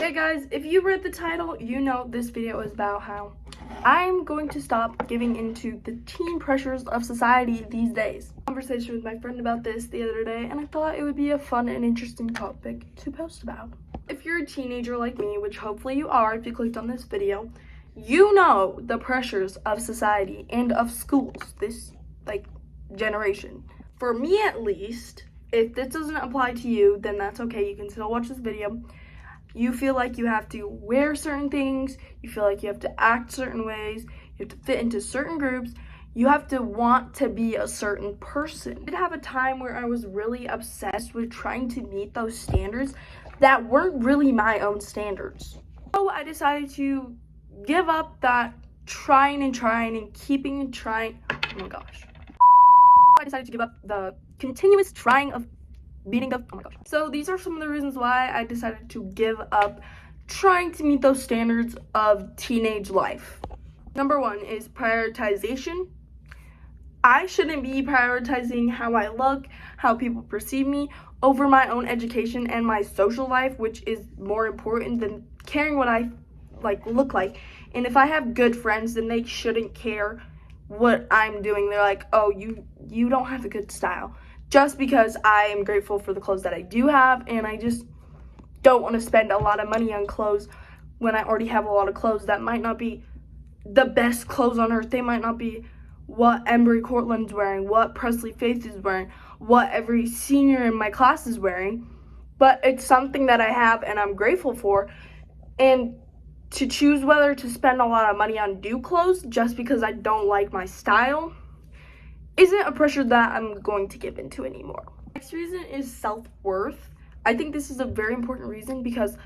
Hey guys, if you read the title, you know this video is about how I'm going to stop giving into the teen pressures of society these days. Conversation with my friend about this the other day, and I thought it would be a fun and interesting topic to post about. If you're a teenager like me, which hopefully you are if you clicked on this video, you know the pressures of society and of schools, this generation. For me at least, if this doesn't apply to you, then that's okay, you can still watch this video. You feel like you have to wear certain things, you feel like you have to act certain ways, you have to fit into certain groups, you have to want to be a certain person. I did have a time where I was really obsessed with trying to meet those standards that weren't really my own standards. So I decided to give up that trying and keeping trying. Oh my gosh. I decided to give up the continuous trying of So these are some of the reasons why I decided to give up trying to meet those standards of teenage life. Number one is prioritization. I shouldn't be prioritizing how I look, how people perceive me, over my own education and my social life, which is more important than caring what I look like. And if I have good friends, then they shouldn't care what I'm doing. They're like, oh, you don't have a good style. Just because I am grateful for the clothes that I do have, and I just don't want to spend a lot of money on clothes when I already have a lot of clothes that might not be the best clothes on earth. They might not be what Embry Cortland's wearing, what Presley Faith is wearing, what every senior in my class is wearing, but it's something that I have and I'm grateful for. And to choose whether to spend a lot of money on new clothes just because I don't like my style isn't a pressure that I'm going to give into anymore. Next reason is self-worth. I think this is a very important reason because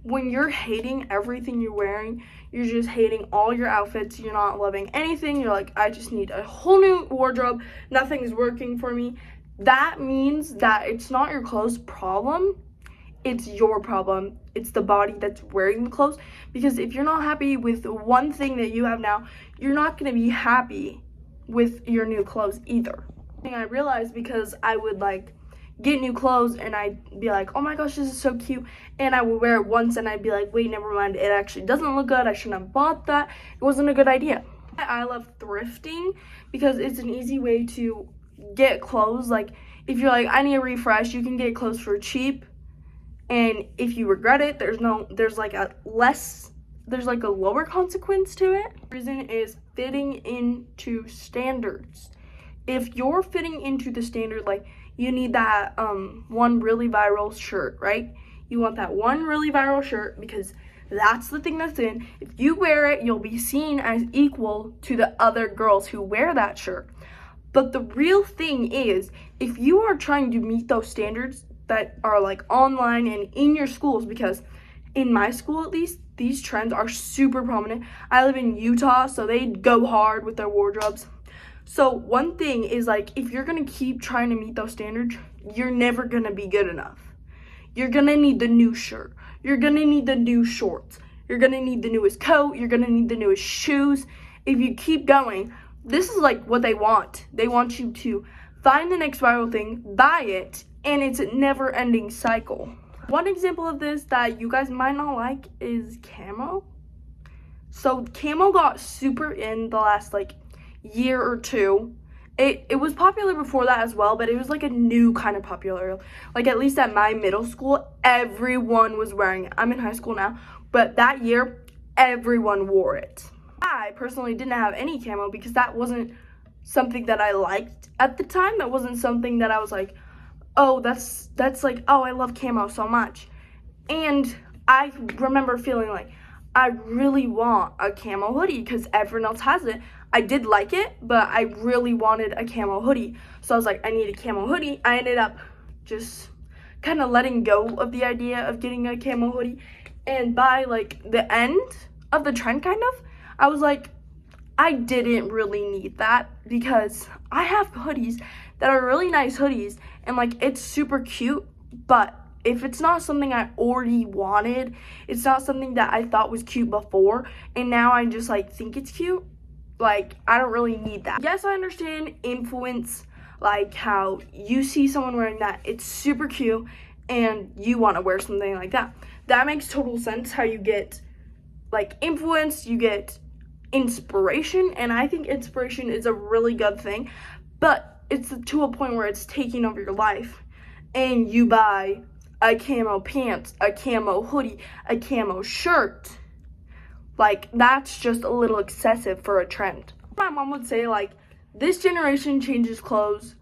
when you're hating everything you're wearing, you're just hating all your outfits, you're not loving anything, you're like, I just need a whole new wardrobe, nothing's working for me. That means that it's not your clothes problem, it's your problem. It's the body that's wearing the clothes, because if you're not happy with one thing that you have now, you're not going to be happy with your new clothes either. And I realized because I would get new clothes and I'd be like, oh my gosh, this is so cute, and I would wear it once and I'd be like, wait, never mind, it actually doesn't look good, I shouldn't have bought that, it wasn't a good idea. I love thrifting because it's an easy way to get clothes. Like if you're like, I need a refresh, you can get clothes for cheap, and if you regret it, there's a lower consequence to it. The reason is fitting into standards. If you're fitting into the standard, you need that one really viral shirt, right? You want that one really viral shirt because that's the thing that's in. If you wear it, you'll be seen as equal to the other girls who wear that shirt. But the real thing is, if you are trying to meet those standards that are online and in your schools, because in my school at least, these trends are super prominent. I live in Utah, so they go hard with their wardrobes. So one thing is, if you're gonna keep trying to meet those standards, you're never gonna be good enough. You're gonna need the new shirt. You're gonna need the new shorts. You're gonna need the newest coat. You're gonna need the newest shoes. If you keep going, this is what they want. They want you to find the next viral thing, buy it, and it's a never-ending cycle. One example of this that you guys might not like is camo. So camo got super in the last year or two. It was popular before that as well, but it was a new kind of popular. At least at my middle school, everyone was wearing it. I'm in high school now, but that year, everyone wore it. I personally didn't have any camo because that wasn't something that I liked at the time. That wasn't something that I was like, oh, that's oh, I love camo so much. And I remember feeling I really want a camo hoodie because everyone else has it. I did like it, but I really wanted a camo hoodie. So I was like, I need a camo hoodie. I ended up just kind of letting go of the idea of getting a camo hoodie. And by the end of the trend, I was like, I didn't really need that because I have hoodies that are really nice hoodies and it's super cute, but if it's not something I already wanted, it's not something that I thought was cute before, and now I just think it's cute, I don't really need that. Yes, I understand influence, how you see someone wearing that, it's super cute, and you want to wear something like that. that makes total sense how you get like influence, you get inspiration, and I think inspiration is a really good thing, but it's to a point where it's taking over your life and you buy a camo pants, a camo hoodie, a camo shirt. Like, that's just a little excessive for a trend. My mom would say, like, this generation changes clothes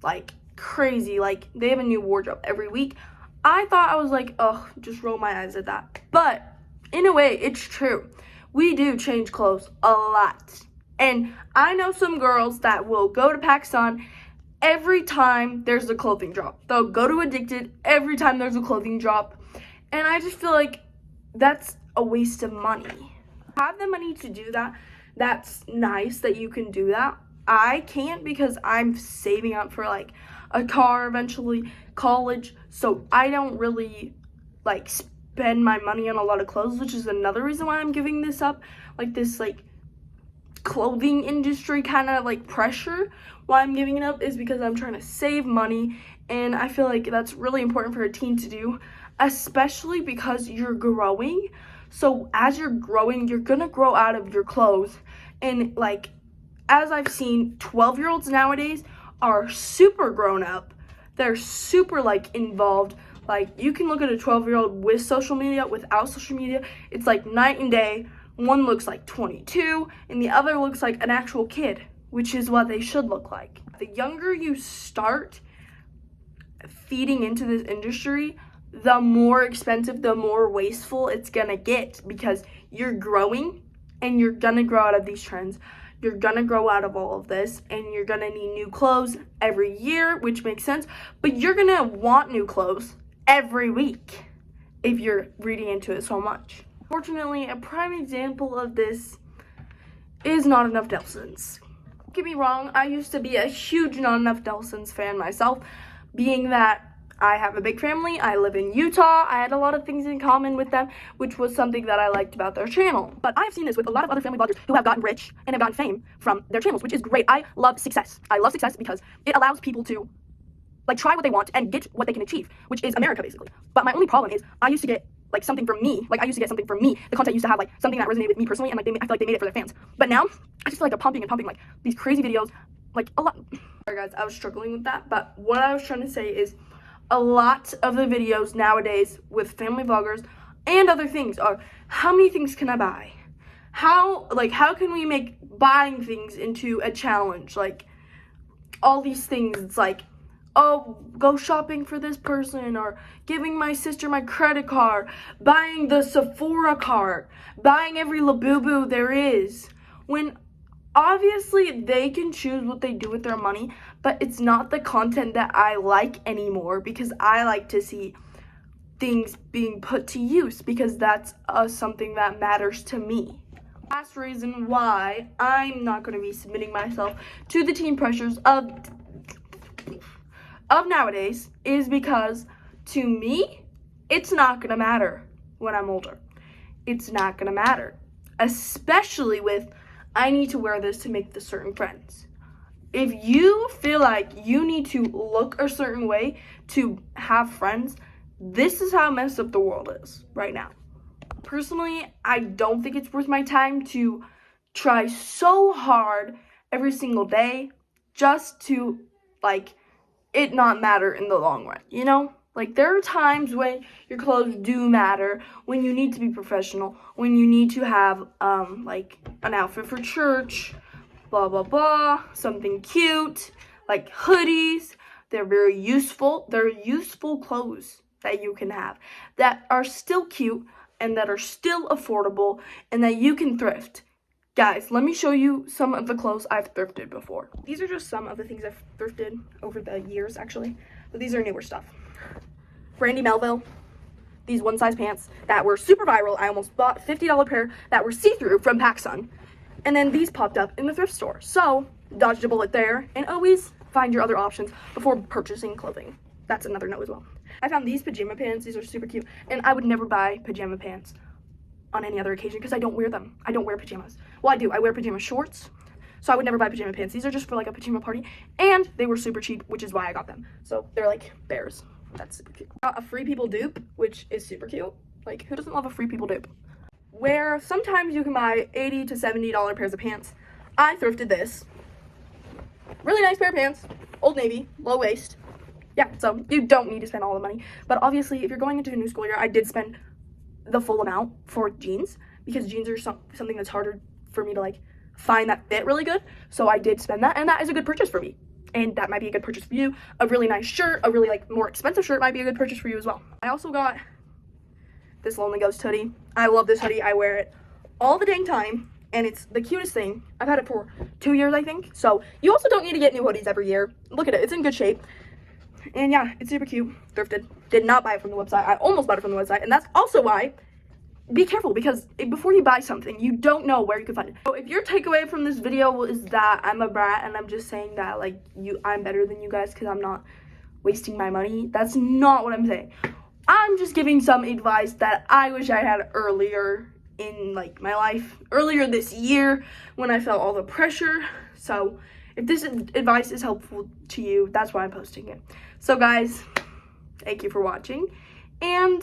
like crazy. Like, they have a new wardrobe every week. I thought, I was like, ugh, just roll my eyes at that. But in a way, it's true. We do change clothes a lot. And I know some girls that will go to PacSun every time there's a clothing drop. They'll go to Addicted every time there's a clothing drop. And I just feel like that's a waste of money. Have the money to do that. That's nice that you can do that. I can't because I'm saving up for like a car eventually, college. So I don't really like spend my money on a lot of clothes, which is another reason why I'm giving this up. Like this like clothing industry kind of like pressure. Why I'm giving it up is because I'm trying to save money, and I feel like that's really important for a teen to do, especially because you're growing. So as you're growing, you're gonna grow out of your clothes. And like, as I've seen, 12-year-olds nowadays are super grown up. They're super like involved. Like, you can look at a 12-year-old with social media, without social media. It's like night and day. One looks like 22 and the other looks like an actual kid, which is what they should look like. The younger you start feeding into this industry, the more expensive, the more wasteful it's gonna get, because you're growing and you're gonna grow out of these trends. You're gonna grow out of all of this, and you're gonna need new clothes every year, which makes sense, but you're gonna want new clothes every week if you're reading into it so much. Fortunately, a prime example of this is Not Enough Nelsons. Don't get me wrong, I used to be a huge Not Enough Nelsons fan myself, being that I have a big family, I live in Utah, I had a lot of things in common with them, which was something that I liked about their channel. But I've seen this with a lot of other family bloggers who have gotten rich and have gotten fame from their channels, which is great. I love success. I love success because it allows people to like try what they want and get what they can achieve, which is America basically. But my only problem is I used to get like something from me. Like, I used to get something from me. The content used to have like something that resonated with me personally, and like I feel like they made it for their fans. But now I just feel like they're pumping like these crazy videos, like a lot. Sorry guys, I was struggling with that. But what I was trying to say is a lot of the videos nowadays with family vloggers and other things are, how many things can I buy? How can we make buying things into a challenge? Like, all these things, it's like, oh, go shopping for this person, or giving my sister my credit card, buying the Sephora card, buying every Labubu there is. When obviously they can choose what they do with their money, but it's not the content that I like anymore, because I like to see things being put to use, because that's something that matters to me. Last reason why I'm not going to be submitting myself to the teen pressures of nowadays is because, to me, it's not gonna matter when I'm older. It's not gonna matter, especially with, I need to wear this to make the certain friends. If you feel like you need to look a certain way to have friends, this is how messed up the world is right now. Personally, I don't think it's worth my time to try so hard every single day just to like it not matter in the long run, you know? Like, there are times when your clothes do matter, when you need to be professional, when you need to have like an outfit for church, blah blah blah, something cute, like hoodies. They're very useful. They're useful clothes that you can have that are still cute and that are still affordable and that you can thrift. Guys, let me show you some of the clothes I've thrifted before. These are just some of the things I've thrifted over the years, actually. But these are newer stuff. Brandy Melville. These one-size pants that were super viral. I almost bought $50 pair that were see-through from PacSun. And then these popped up in the thrift store. So, dodged a bullet there. And always find your other options before purchasing clothing. That's another note as well. I found these pajama pants. These are super cute. And I would never buy pajama pants on any other occasion because I don't wear them. I don't wear pajamas. Well, I do. I wear pajama shorts. So I would never buy pajama pants. These are just for like a pajama party. And they were super cheap, which is why I got them. So they're like bears. That's super cute. Got a Free People dupe, which is super cute. Like, who doesn't love a free people dupe? Where sometimes you can buy $80 to $70 pairs of pants. I thrifted this. Really nice pair of pants. Old Navy, low waist. Yeah, so you don't need to spend all the money. But obviously, if you're going into a new school year, I did spend the full amount for jeans, because jeans are something that's harder for me to like find that fit really good. So I did spend that, and that is a good purchase for me. And that might be a good purchase for you. A really nice shirt, a really like more expensive shirt might be a good purchase for you as well. I also got this Lonely Ghost hoodie. I love this hoodie. I wear it all the dang time, and it's the cutest thing. I've had it for 2 years, I think. So you also don't need to get new hoodies every year. Look at it. It's in good shape. And yeah, it's super cute. Thrifted. Did not buy it from the website. I almost bought it from the website. And that's also why, be careful, because before you buy something, you don't know where you can find it. So if your takeaway from this video is that I'm a brat and I'm just saying that like I'm better than you guys because I'm not wasting my money, that's not what I'm saying. I'm just giving some advice that I wish I had earlier in like my life, earlier this year when I felt all the pressure. So if this advice is helpful to you, that's why I'm posting it. So guys, thank you for watching, and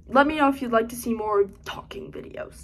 let me know if you'd like to see more talking videos.